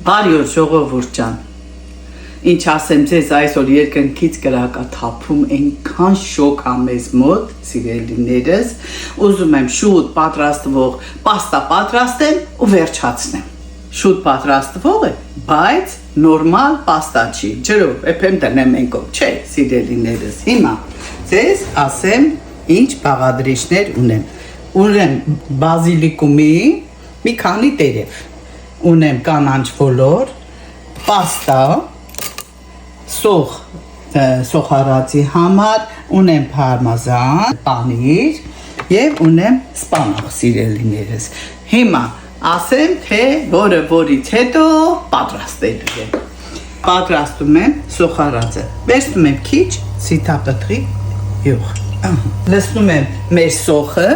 Բարի օր ժողովուրդ ջան։ Ինչ ասեմ ձեզ այսօր երկնքից կրակա թափում այնքան շոկ ա մեզ մոտ, սիրելիներս, ուզում եմ շուտ պատրաստվող պաստա պատրաստեմ ու վերջացնեմ։ Շուտ պատրաստվող է, բայց նորմալ պաստա չի, ջրով, էփեմ տնեմ ենքով, չէ, սիրելիներս։ Հիմա ձեզ ասեմ ինչ բաղադրիչներ ունեմ։ Ունեմ բազիլիկումի մի քանի տերև, ունեմ կանանչ ոլոր, պաստա, սոխարածի համար, ունեմ պարմազան, պանիր և ունեմ սպանախ սիրելիներս։ Հիմա ասեմ, թե որը որից հետո պատրաստելու եմ։ Պատրաստում եմ սոխարածը, վերցնում եմ քիչ սիթապտղի յուղ։ Լցնում եմ մեր սոխը,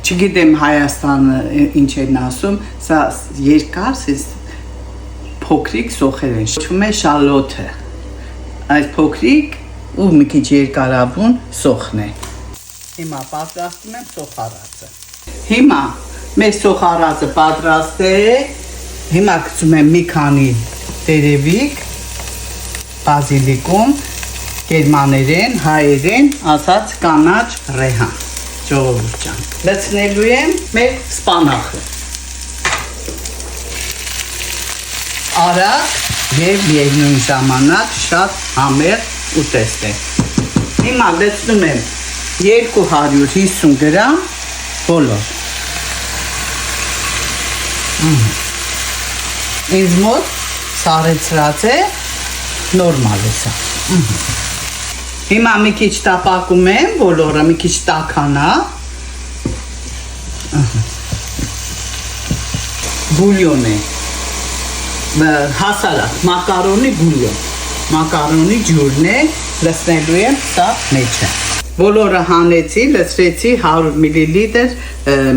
չգիտեմ Հայաստանը ինչ են ասում, սա երկար, փոքրիկ սոխեր են, շփում է շալոթը, այս փոքրիկ ու մի քիչ երկարավուն սոխն է։ Հիմա պատրաստում եմ սոխարածը։ Հիմա մեր սոխարածը պատրաստ է, հիմա գցում եմ մի քանի տերևիկ, բազիլիկում, գերմաներեն, հայերեն ասած կանաչ ռեհան, ժողովուրդ ջան։ Լցնելու եմ մեր սպանախը։ Արագ և միևնույն ժամանակ շատ համեղ ուտեստ է։ Հիմա լցնում եմ 250 գրամ ոլոր։ Ինձ մոտ սառեցրած է, նորմալ է սա։ Հիմա մի քիչ տապակում եմ, ոլորը մի քիչ տաքանա։ Բուլյոն է, հասարակ, մակարոնի բուլյոն, մակարոնի ջուրն է, լցնելու եմ սա մեջը։ Ոլորը հանեցի, լցրեցի 100 մլիլիտր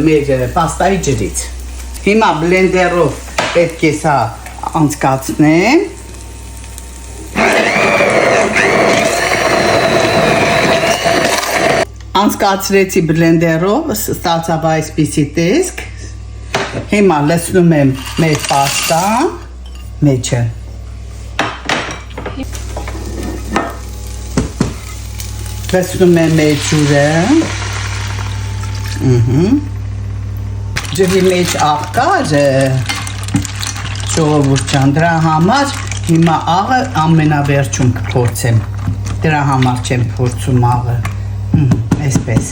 մեր պաստայի ջրից։ Հիմա բլենդերով պետք է սա անցկացնեմ։ Անցկացրեցի բլենդերով, ստացավ այսպիսի տեսք։ Հիմա լցնում եմ մեր պաստան մեջը։ Լցնում եմ մեր ջուրը։ Ջրի մեջ աղ կար, ժողովուրդ ջան, դրա համար հիմա աղը ամենավերջում կփորձեմ։ Դրա համար չեմ փորձում աղը։ Այսպես,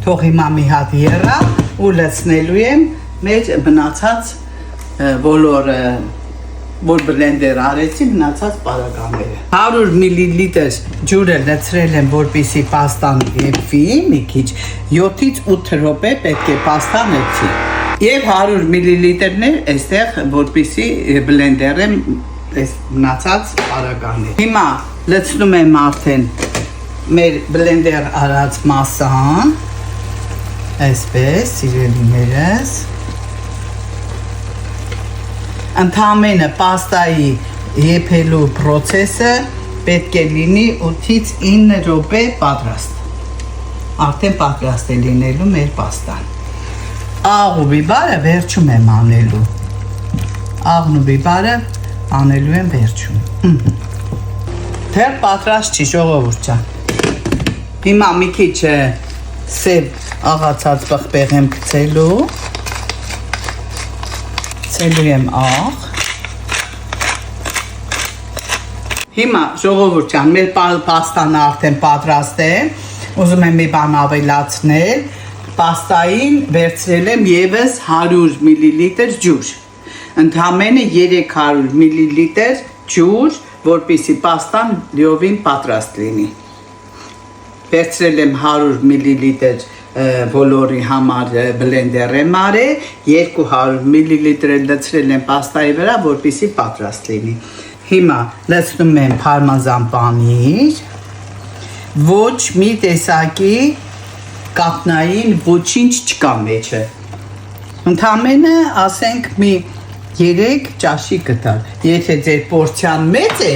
թող հիմա մի հատ եռա ու լցնելու եմ մեր մնացած ոլորը, որ բլենդեր արեցի, մնացած պարագաները։ 100 մլիլիտր ջուրը լցրել եմ, որպեսզի պաստան եփվի մի քիչ, 7-ից 8 րոպե պետք է պաստան եփվի։ Եվ 100 մլիլիտրներ այստեղ, որպեսզի բլենդերեմ այս մնացած պարագաները։ Հիմա լցնում եմ արդեն մեր բլենդեր արած մասան, այսպես, սիրելիներս, ընդամենը պաստայի եփելու պրոցեսը պետք է լինի 8-ից 9 րոպե պատրաստ, արդեն պատրաստ է լինելու մեր պաստան։ Աղ ու բիբարը վերջում եմ անելու, աղն ու բիբարը անելու եմ վերջում։ Դեռ պատրաստ չի, ժողովուրդ ջան։ Հիմա մի քիչ սև աղացած պղպեղ եմ գցելու, գցելու եմ աղ։ Հիմա ժողովուրդ ջան, մեր պաստան արդեն պատրաստ է, ուզում եմ մի բան ավելացնել, պաստային վերցրել եմ ևս 100 մլիլիտր ջուր, ընդամենը 300 մլիլիտր ջուր, որպեսզի պաստան լիովին պատրաստ լինի։ Վերցրել եմ 100 մլիլիտր ոլորի համար բլենդեր եմ արել, 200 մլիլիտր լցրել եմ պաստայի վրա, որպեսզի պատրաստ լինի։ Հիմա լցնում եմ պարմազան պանիր, ոչ մի տեսակի կաթնային ոչինչ չկա մեջը։ Ընդամենը ասենք մի 3 ճաշի կտար։ Եթե ձեր պորցիան մեծ է,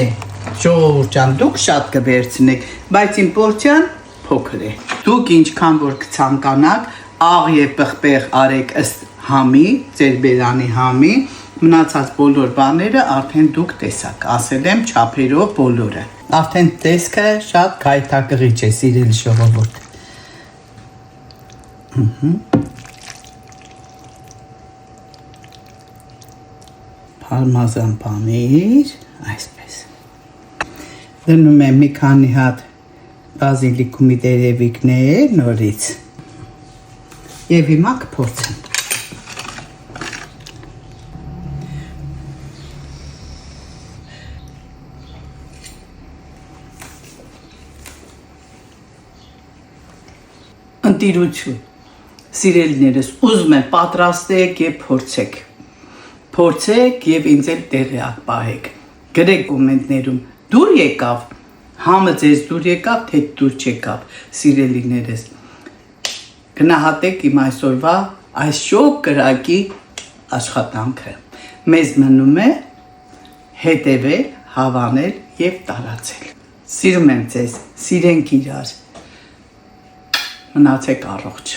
ժողովուրդ ջան, դուք շատ կվերցնեք, բայց իմ պորցիան փոքր է։ Դուք ինչքան որ կցանկանաք, աղ եւ պղպեղ արեք ըստ համի, ձեր բերանի համի, Մնացած բոլոր բաները արդեն դուք տեսաք, ասել եմ չափերով բոլորը։ Արդեն տեսքը շատ գայթակղիչ է, սիրելի ժողովուրդ։ Parmesan պանիր, այսպես։ Դնում եմ մի քանի հատ բազիլիկումի տերևիկներ նորից։ Եվ հիմա կփորձեմ։ Ընտիրություն, սիրելիներս, ուզում եմ պատրաստեք եւ փորձեք։ Փորձեք եւ ինձ էլ տեղյակ պահեք։ Գրեք կոմենտներում դուր եկավ, համը ձեզ դուր եկավ, թե դուր չեկավ, սիրելիներս։ Գնահատեք իմ այսօրվա այս շոկ կրակի աշխատանքը։ Մեզ մնում է հետևել, հավանել եւ տարածել։ Սիրում եմ ձեզ, սիրենք իրար։ Մնացեք առողջ։